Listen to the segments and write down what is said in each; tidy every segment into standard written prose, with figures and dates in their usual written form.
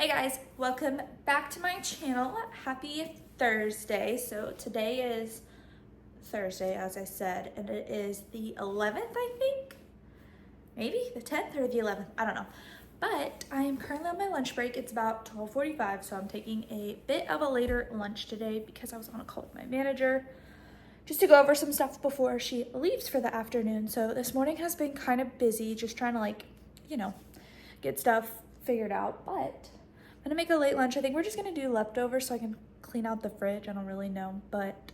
Hey guys, welcome back to my channel. Happy Thursday. So today is Thursday, as I said, and it is the 11th, I think. Maybe the 10th or the 11th, I don't know. But I am currently on my lunch break. It's about 12:45, so I'm taking a bit of a later lunch today because I was on a call with my manager just to go over some stuff before she leaves for the afternoon. So this morning has been kind of busy, just trying to get stuff figured out, but I'm gonna make a late lunch. I think we're just gonna do leftovers so I can clean out the fridge. I don't really know, but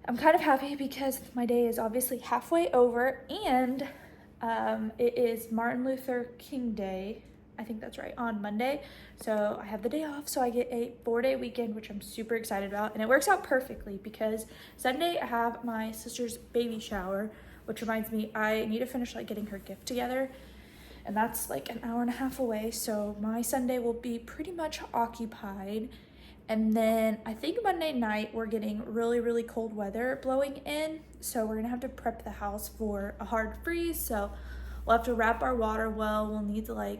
I'm kind of happy because my day is obviously halfway over, and it is Martin Luther King Day. I think that's right, on Monday. So I have the day off, so I get a 4-day weekend, which I'm super excited about. And it works out perfectly because Sunday I have my sister's baby shower, which reminds me I need to finish getting her gift together. And that's like an hour and a half away. So my Sunday will be pretty much occupied. And then I think Monday night we're getting really, really cold weather blowing in. So we're gonna have to prep the house for a hard freeze. So we'll have to wrap our water well. We'll need to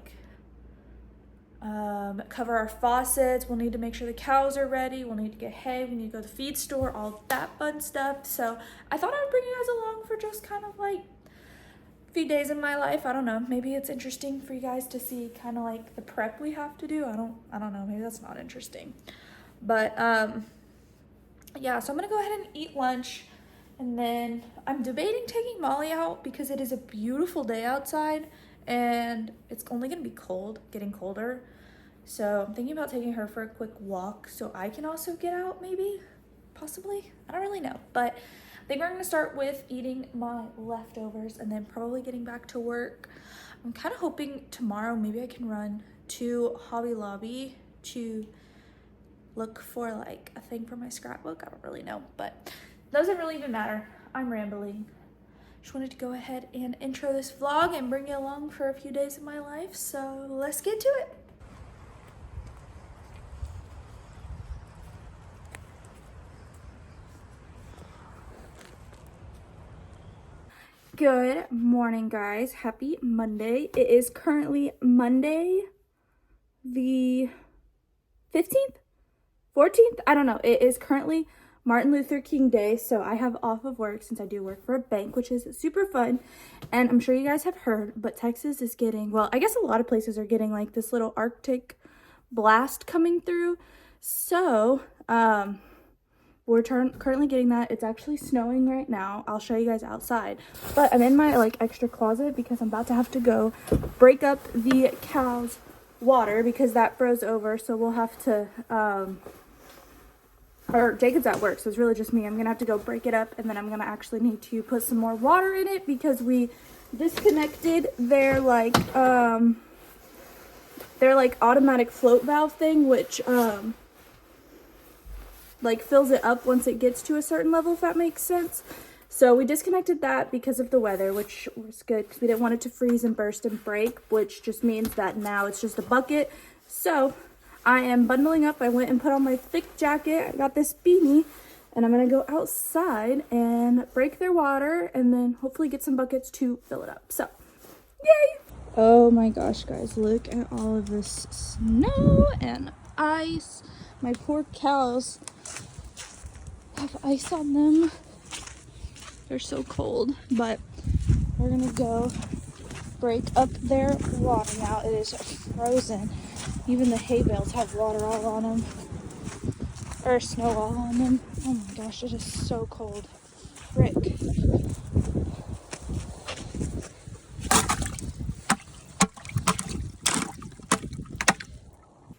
cover our faucets. We'll need to make sure the cows are ready. We'll need to get hay. We need to go to the feed store, all that fun stuff. So I thought I would bring you guys along for just kind of few days in my life. I don't know, maybe it's interesting for you guys to see kind of the prep we have to do. I don't know, maybe that's not interesting, but yeah, so I'm gonna go ahead and eat lunch, and then I'm debating taking Molly out because it is a beautiful day outside and it's only gonna be getting colder. So I'm thinking about taking her for a quick walk so I can also get out, maybe, possibly, I don't really know. But I think we're gonna start with eating my leftovers and then probably getting back to work. I'm kind of hoping tomorrow maybe I can run to Hobby Lobby to look for a thing for my scrapbook. I don't really know, but it doesn't really even matter. I'm rambling. Just wanted to go ahead and intro this vlog and bring you along for a few days of my life. So let's get to it. Good morning, guys. Happy Monday. It is currently Monday the 15th, 14th. I don't know. It is currently Martin Luther King Day, so I have off of work since I do work for a bank, which is super fun. And I'm sure you guys have heard, but Texas is getting, well, I guess a lot of places are getting this little Arctic blast coming through. So, we're currently getting that. It's actually snowing right now. I'll show you guys outside. But I'm in my extra closet because I'm about to have to go break up the cow's water because that froze over. So we'll have to, or Jacob's at work, so it's really just me. I'm gonna have to go break it up, and then I'm gonna actually need to put some more water in it because we disconnected their automatic float valve thing, which fills it up once it gets to a certain level, if that makes sense. So we disconnected that because of the weather, which was good because we didn't want it to freeze and burst and break, which just means that now it's just a bucket. So I am bundling up. I went and put on my thick jacket. I got this beanie, and I'm gonna go outside and break their water and then hopefully get some buckets to fill it up. So yay! Oh my gosh, guys, look at all of this snow and ice. My poor cows have ice on them. They're so cold, but we're gonna go break up their water now. It is frozen. Even the hay bales have water all on them, or snow all on them. Oh my gosh, it is so cold. Frick.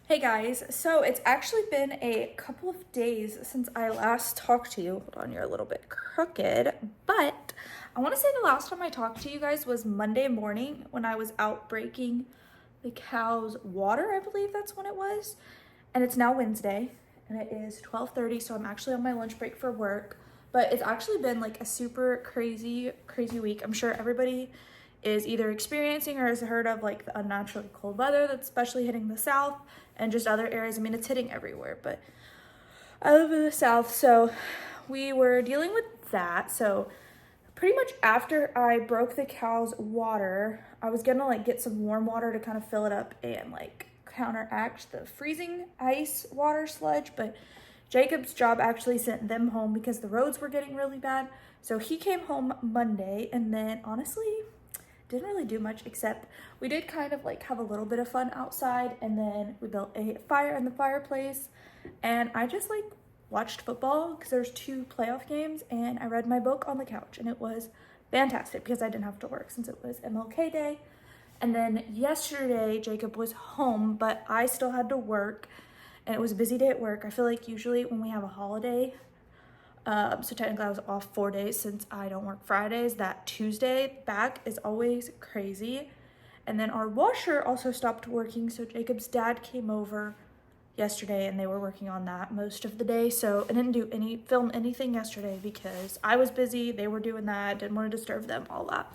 Hey guys, so it's actually been a couple of days since I last talked to you. Hold on, you're a little bit crooked, but I want to say the last time I talked to you guys was Monday morning when I was out breaking the cow's water. I believe that's when it was. And it's now Wednesday and it is 12:30, so I'm actually on my lunch break for work. But it's actually been a super crazy week. I'm sure everybody is either experiencing or has heard of the unnaturally cold weather that's especially hitting the South and just other areas. I mean, it's hitting everywhere, but I live in the South, so we were dealing with that. So pretty much after I broke the cow's water, I was gonna get some warm water to kind of fill it up and counteract the freezing ice water sludge, but Jacob's job actually sent them home because the roads were getting really bad. So he came home Monday, and then honestly, didn't really do much except we did kind of like have a little bit of fun outside, and then we built a fire in the fireplace, and I just like watched football because there's 2 playoff games, and I read my book on the couch, and it was fantastic because I didn't have to work since it was MLK Day. And then yesterday Jacob was home, but I still had to work, and it was a busy day at work. I feel like usually when we have a holiday, so technically I was off 4 days since I don't work Fridays, that Tuesday back is always crazy. And then our washer also stopped working, so Jacob's dad came over yesterday and they were working on that most of the day. So I didn't film anything yesterday because I was busy, they were doing that, didn't want to disturb them, all that.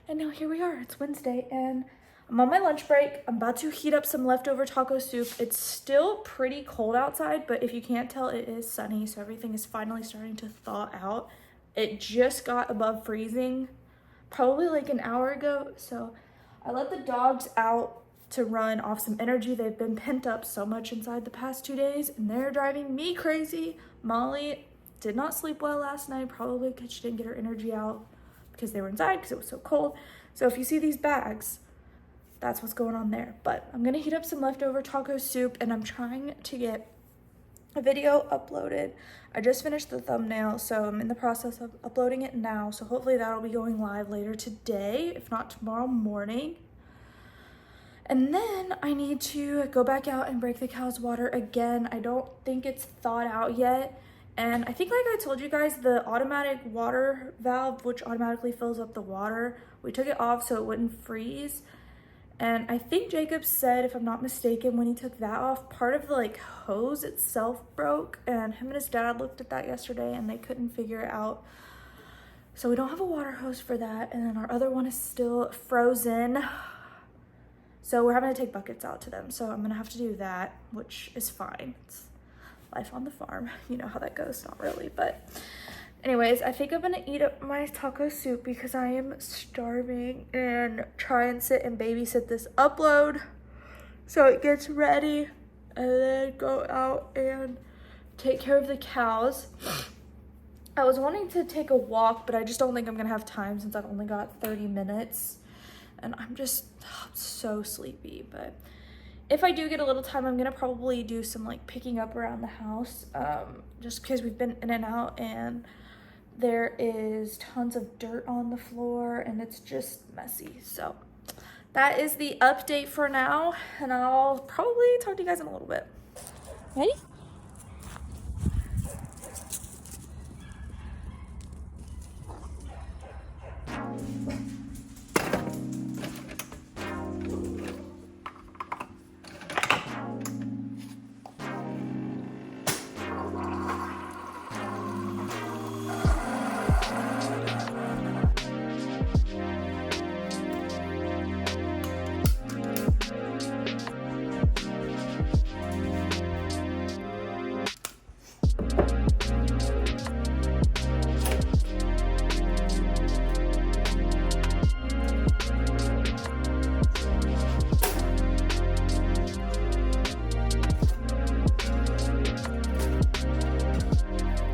And now here we are, it's Wednesday, and I'm on my lunch break. I'm about to heat up some leftover taco soup. It's still pretty cold outside, but if you can't tell, it is sunny, so everything is finally starting to thaw out. It just got above freezing probably like an hour ago, so I let the dogs out to run off some energy. They've been pent up so much inside the past 2 days, and they're driving me crazy. Molly did not sleep well last night, probably because she didn't get her energy out because they were inside because it was so cold. So if you see these bags, that's what's going on there. But I'm gonna heat up some leftover taco soup, and I'm trying to get a video uploaded. I just finished the thumbnail, so I'm in the process of uploading it now. So hopefully that'll be going live later today, if not tomorrow morning. And then I need to go back out and break the cow's water again. I don't think it's thawed out yet. And I think, like I told you guys, the automatic water valve, which automatically fills up the water, we took it off so it wouldn't freeze. And I think Jacob said, if I'm not mistaken, when he took that off, part of the like hose itself broke, and him and his dad looked at that yesterday and they couldn't figure it out. So we don't have a water hose for that, and then our other one is still frozen. So we're having to take buckets out to them. So I'm gonna have to do that, which is fine. It's life on the farm. You know how that goes, not really, but anyways, I think I'm gonna eat up my taco soup because I am starving, and try and sit and babysit this upload so it gets ready, and then go out and take care of the cows. I was wanting to take a walk, but I just don't think I'm gonna have time since I've only got 30 minutes, and I'm so sleepy. But if I do get a little time, I'm gonna probably do some like picking up around the house, just because we've been in and out, and there is tons of dirt on the floor and it's just messy. So that is the update for now, and I'll probably talk to you guys in a little bit. Ready?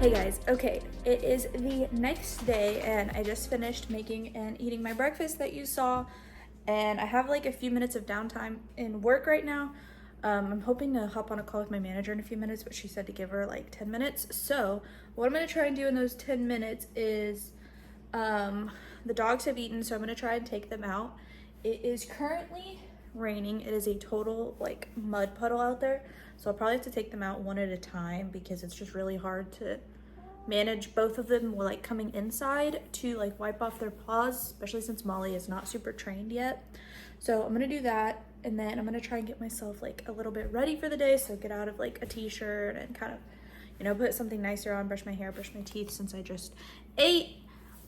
Hey guys, okay, it is the next day, and I just finished making and eating my breakfast that you saw, and I have like a few minutes of downtime in work right now. I'm hoping to hop on a call with my manager in a few minutes, but she said to give her like 10 minutes. So what I'm gonna try and do in those 10 minutes is, the dogs have eaten, so I'm gonna try and take them out. It is currently raining. It is a total like mud puddle out there, so I'll probably have to take them out one at a time because it's just really hard to manage both of them like coming inside to like wipe off their paws, especially since Molly is not super trained yet. So I'm gonna do that, and then I'm gonna try and get myself like a little bit ready for the day. So get out of like a t-shirt and kind of, you know, put something nicer on, brush my hair, brush my teeth since I just ate,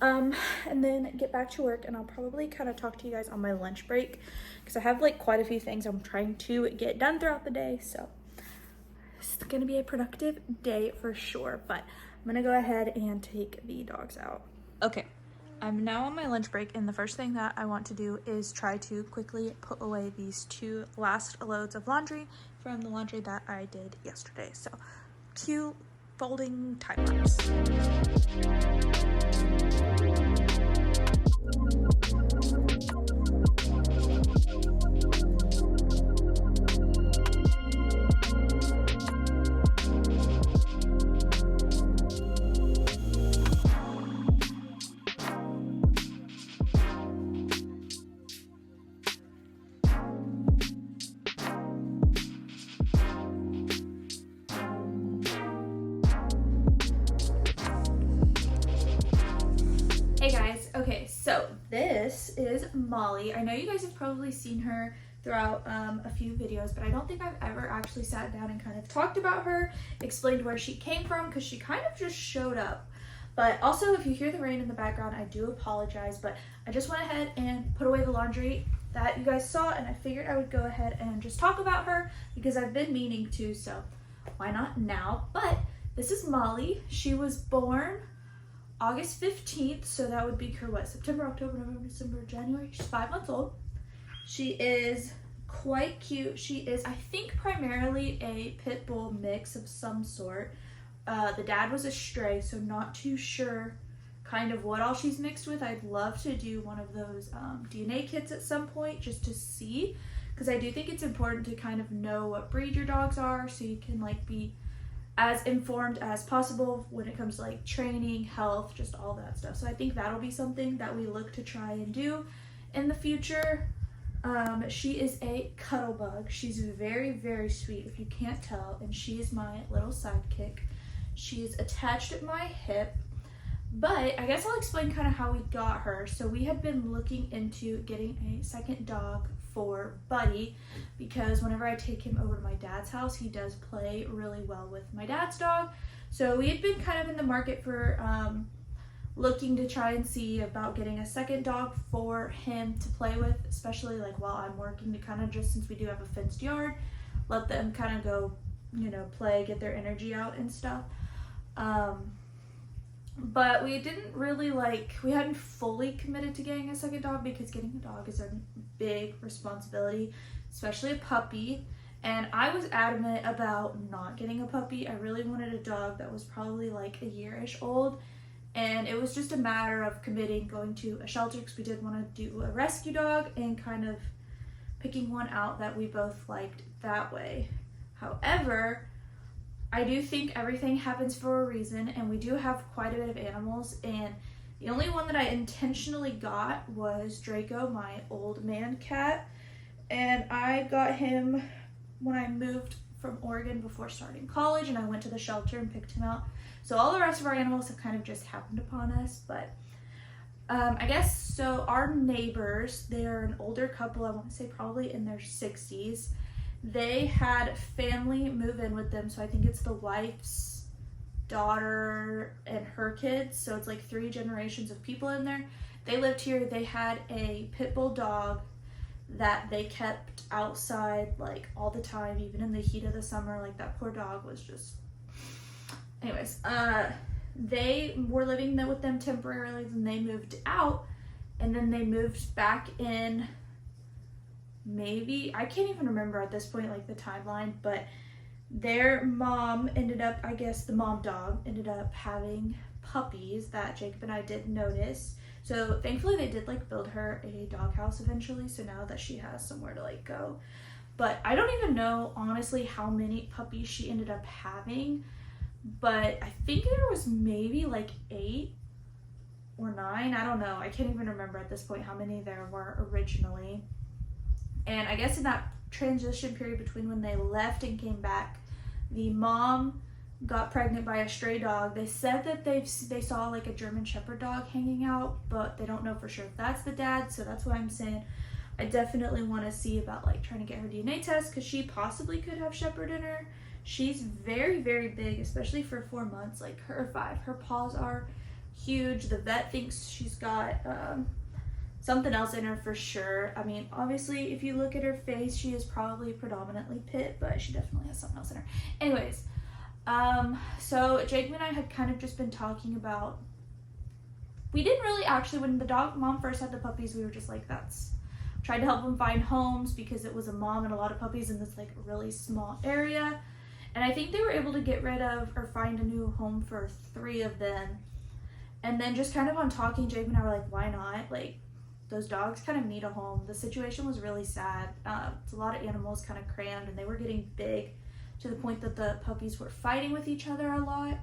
and then get back to work. And I'll probably kind of talk to you guys on my lunch break because I have like quite a few things I'm trying to get done throughout the day. So it's gonna be a productive day for sure, but I'm gonna go ahead and take the dogs out. Okay, I'm now on my lunch break, and the first thing that I want to do is try to quickly put away these 2 last loads of laundry from the laundry that I did yesterday. So, cue folding time lapse. Hey guys, okay, so this is Molly. I know you guys have probably seen her throughout a few videos, but I don't think I've ever actually sat down and kind of talked about her, explained where she came from, because she kind of just showed up. But also, if you hear the rain in the background, I do apologize, but I just went ahead and put away the laundry that you guys saw, and I figured I would go ahead and just talk about her because I've been meaning to, so why not now? But this is Molly. She was born August 15th, so that would be her, what, September, October, November, December, January? She's 5 months old. She is quite cute. She is, I think, primarily a pit bull mix of some sort. The dad was a stray, so not too sure kind of what all she's mixed with. I'd love to do one of those DNA kits at some point just to see, because I do think it's important to kind of know what breed your dogs are so you can like be as informed as possible when it comes to like training, health, just all that stuff. So I think that'll be something that we look to try and do in the future. She is a cuddle bug. She's very, very sweet if you can't tell, and she is my little sidekick. She is attached at my hip, but I guess I'll explain kind of how we got her. So we had been looking into getting a second dog for Buddy, because whenever I take him over to my dad's house, he does play really well with my dad's dog. So we had been kind of in the market for looking to try and see about getting a second dog for him to play with, especially like while I'm working, to kind of just, since we do have a fenced yard, let them kind of go, you know, play, get their energy out and stuff. But we didn't really we hadn't fully committed to getting a second dog, because getting a dog is a big responsibility, especially a puppy. And I was adamant about not getting a puppy. I really wanted a dog that was probably like a year-ish old. And it was just a matter of committing, going to a shelter, because we did want to do a rescue dog, and kind of picking one out that we both liked that way. However, I do think everything happens for a reason, and we do have quite a bit of animals, and the only one that I intentionally got was Draco, my old man cat, and I got him when I moved from Oregon before starting college, and I went to the shelter and picked him out. So all the rest of our animals have kind of just happened upon us, but I guess, so our neighbors, they're an older couple, I want to say probably in their 60s. They had family move in with them, so I think it's the wife's daughter and her kids, so it's like 3 generations of people in there. They lived here. They had a pit bull dog that they kept outside like all the time, even in the heat of the summer. Like, that poor dog was just, anyways, they were living there with them temporarily, then they moved out, and then they moved back in, maybe, I can't even remember at this point, like the timeline, but their mom ended up, I guess the mom dog ended up having puppies that Jacob and I did notice. So thankfully they did like build her a doghouse eventually, so now that she has somewhere to like go. But I don't even know honestly how many puppies she ended up having, but I think there was maybe like 8 or 9, I don't know, I can't even remember at this point how many there were originally. And I guess in that transition period between when they left and came back, the mom got pregnant by a stray dog. They said that they saw like a German Shepherd dog hanging out, but they don't know for sure if that's the dad. So that's why I'm saying I definitely want to see about like trying to get her DNA test, because she possibly could have Shepherd in her. She's very, very big, especially for 4 months, like her 5. Her paws are huge. The vet thinks she's got something else in her for sure. I mean, obviously, if you look at her face, she is probably predominantly pit, but she definitely has something else in her. Anyways, so Jacob and I had kind of just been talking about we didn't really actually, when the dog mom first had the puppies, we were just like, tried to help them find homes because it was a mom and a lot of puppies in this like really small area. And I think they were able to get rid of or find a new home for 3 of them. And then just kind of on talking, Jake and I were like, why not? Like, those dogs kind of need a home. The situation was really sad. It's a lot of animals kind of crammed, and they were getting big to the point that the puppies were fighting with each other a lot.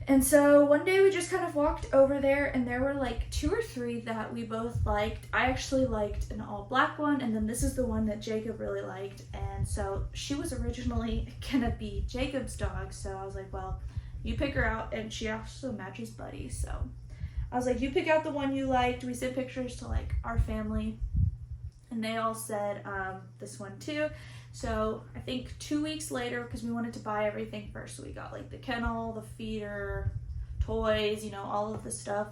And so one day we just kind of walked over there, and there were like 2 or 3 that we both liked. I actually liked an all black one, and then this is the one that Jacob really liked. And so she was originally gonna be Jacob's dog, so I was like, well, you pick her out. And she also matches Buddy, so I was like, you pick out the one you liked. We sent pictures to like our family, and they all said this one too. So I think 2 weeks later, because we wanted to buy everything first, so we got like the kennel, the feeder, toys, you know, all of the stuff.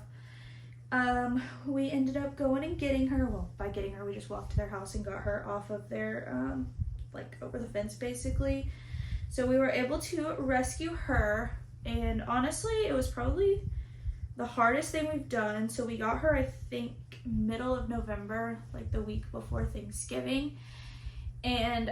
We ended up going and getting her. Well, by getting her, we just walked to their house and got her off of their like over the fence basically. So we were able to rescue her, and honestly, it was probably the hardest thing we've done. So we got her, I think, middle of November, like the week before Thanksgiving. And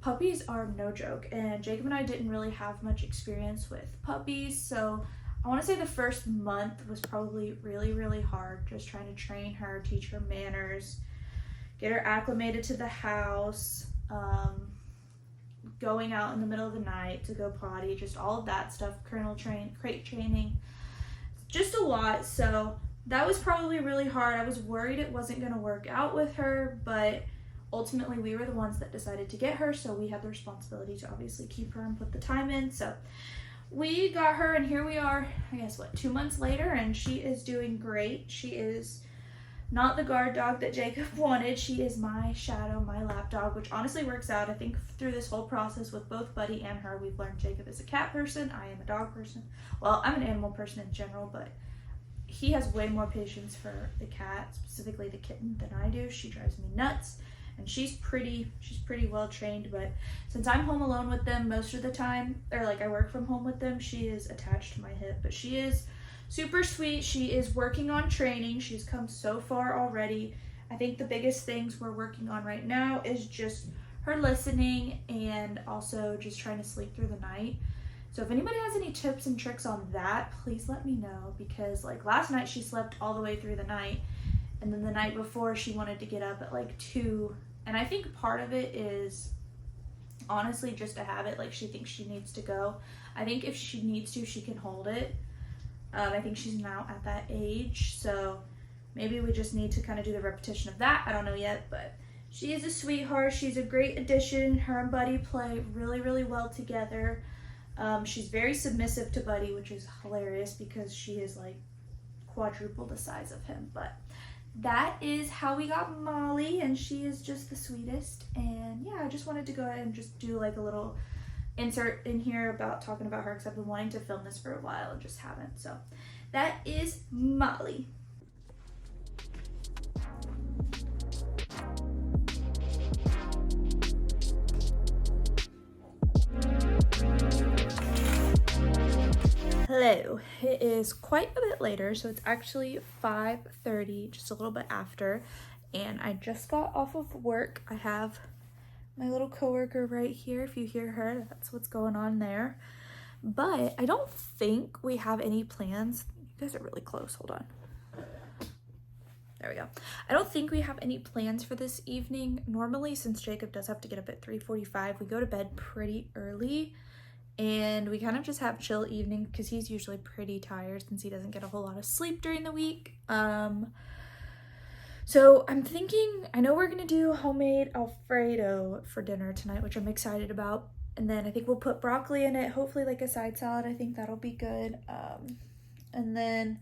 puppies are no joke. And Jacob and I didn't really have much experience with puppies. So I want to say the first month was probably really, really hard. Just trying to train her, teach her manners, get her acclimated to the house, going out in the middle of the night to go potty, just all of that stuff, crate training. Just a lot. So that was probably really hard. I was worried it wasn't going to work out with her, but ultimately we were the ones that decided to get her, so we had the responsibility to obviously keep her and put the time in. So we got her, and here we are, I guess 2 months later, and she is doing great. She is not the guard dog that Jacob wanted. She is my shadow, my lap dog, which honestly works out. I think through this whole process with both Buddy and her, we've learned Jacob is a cat person. I am a dog person. Well, I'm an animal person in general, but he has way more patience for the cat, specifically the kitten, than I do. She drives me nuts, and she's pretty well trained. But since I'm home alone with them most of the time, or like I work from home with them, she is attached to my hip. But she is super sweet. She is working on training. She's come so far already. I think the biggest things we're working on right now is just her listening and also just trying to sleep through the night. So if anybody has any tips and tricks on that, please let me know, because like last night she slept all the way through the night, and then the night before she wanted to get up at like 2. And I think part of it is honestly just a habit. Like, she thinks she needs to go. I think if she needs to, she can hold it. I think she's now at that age, so maybe we just need to kind of do the repetition of that. I don't know yet, but she is a sweetheart. She's a great addition. Her and Buddy play really, really well together. She's very submissive to Buddy, which is hilarious because she is like quadruple the size of him. But that is how we got Molly, and she is just the sweetest. And yeah, I just wanted to go ahead and just do like a little insert in here about talking about her, because I've been wanting to film this for a while and just haven't. So that is Molly. Hello, it is quite a bit later, so it's actually 5:30, just a little bit after, and I just got off of work. I have my little coworker right here. If you hear her, that's what's going on there. But I don't think we have any plans. You guys are really close, hold on. There we go. I don't think we have any plans for this evening. Normally, since Jacob does have to get up at 3:45, we go to bed pretty early, and we kind of just have chill evening because he's usually pretty tired since he doesn't get a whole lot of sleep during the week. So I'm thinking, I know we're gonna do homemade Alfredo for dinner tonight, which I'm excited about. And then I think we'll put broccoli in it, hopefully like a side salad. I think that'll be good. And then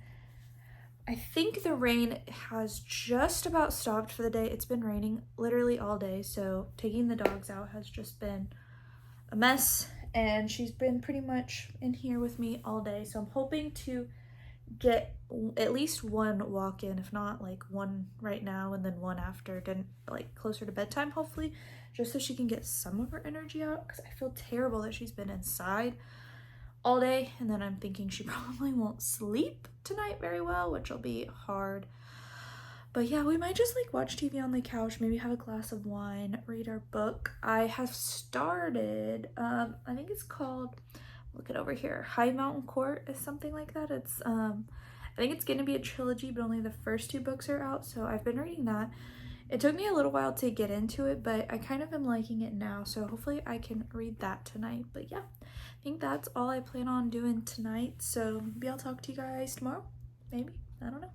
I think the rain has just about stopped for the day. It's been raining literally all day, so taking the dogs out has just been a mess. And she's been pretty much in here with me all day, so I'm hoping to get at least one walk in, if not like one right now and then one after, like closer to bedtime hopefully, just so she can get some of her energy out, because I feel terrible that she's been inside all day, and then I'm thinking she probably won't sleep tonight very well, which will be hard. But yeah, we might just like watch TV on the couch, maybe have a glass of wine, read our book. I have started, I think it's called, look it over here, High Mountain Court is something like that. It's I think it's gonna be a trilogy, but only the first 2 books are out, so I've been reading that. It took me a little while to get into it, but I kind of am liking it now, so hopefully I can read that tonight. But yeah, I think that's all I plan on doing tonight, so maybe I'll talk to you guys tomorrow, maybe, I don't know.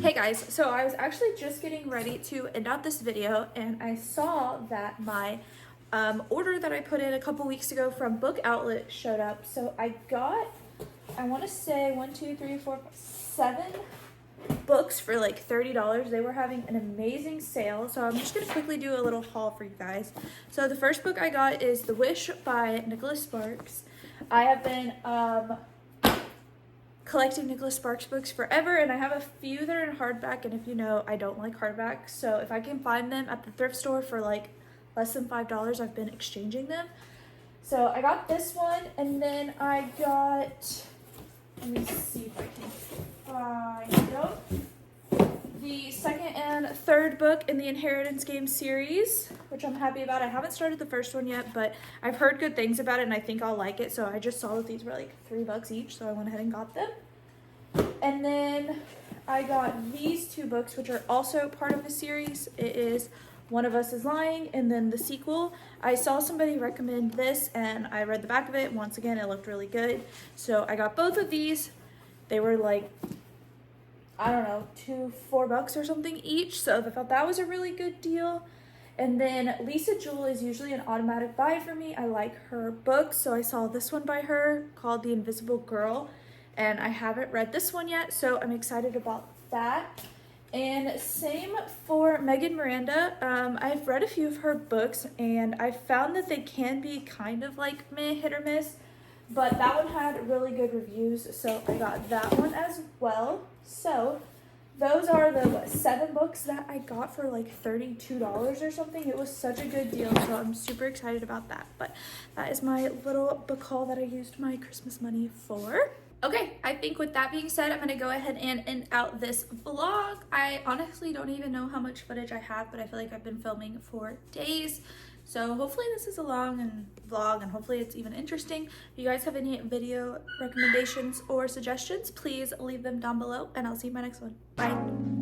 Hey guys, so I was actually just getting ready to end out this video, and I saw that my order that I put in a couple weeks ago from Book Outlet showed up. So I got, I want to say 1, 2, 3, 4, 5, 7 books for like $30. They were having an amazing sale, so I'm just gonna quickly do a little haul for you guys. So the first book I got is The Wish by Nicholas Sparks. I have been collecting Nicholas Sparks books forever, and I have a few that are in hardback, and if you know, I don't like hardback, so if I can find them at the thrift store for like less than $5, I've been exchanging them. So I got this one, and then I got, let me see if I can find the second and third book in the Inheritance Game series, which I'm happy about. I haven't started the first one yet, but I've heard good things about it, and I think I'll like it. So I just saw that these were like $3 each, so I went ahead and got them. And then I got these 2 books, which are also part of the series. It is One of Us is Lying, and then the sequel. I saw somebody recommend this, and I read the back of it. Once again, it looked really good. So I got both of these. They were like, I don't know, $4 or something each, so I thought that was a really good deal. And then Lisa Jewell is usually an automatic buy for me. I like her books, so I saw this one by her called The Invisible Girl, and I haven't read this one yet, so I'm excited about that. And same for Megan Miranda. I've read a few of her books, and I found that they can be kind of like meh, hit or miss, but that one had really good reviews, so I got that one as well. So those are the 7 books that I got for like $32 or something. It was such a good deal, so I'm super excited about that. But that is my little book haul that I used my Christmas money for. Okay, I think with that being said, I'm gonna go ahead and end out this vlog. I honestly don't even know how much footage I have, but I feel like I've been filming for days. So hopefully this is a long vlog, and hopefully it's even interesting. If you guys have any video recommendations or suggestions, please leave them down below, and I'll see you in my next one. Bye.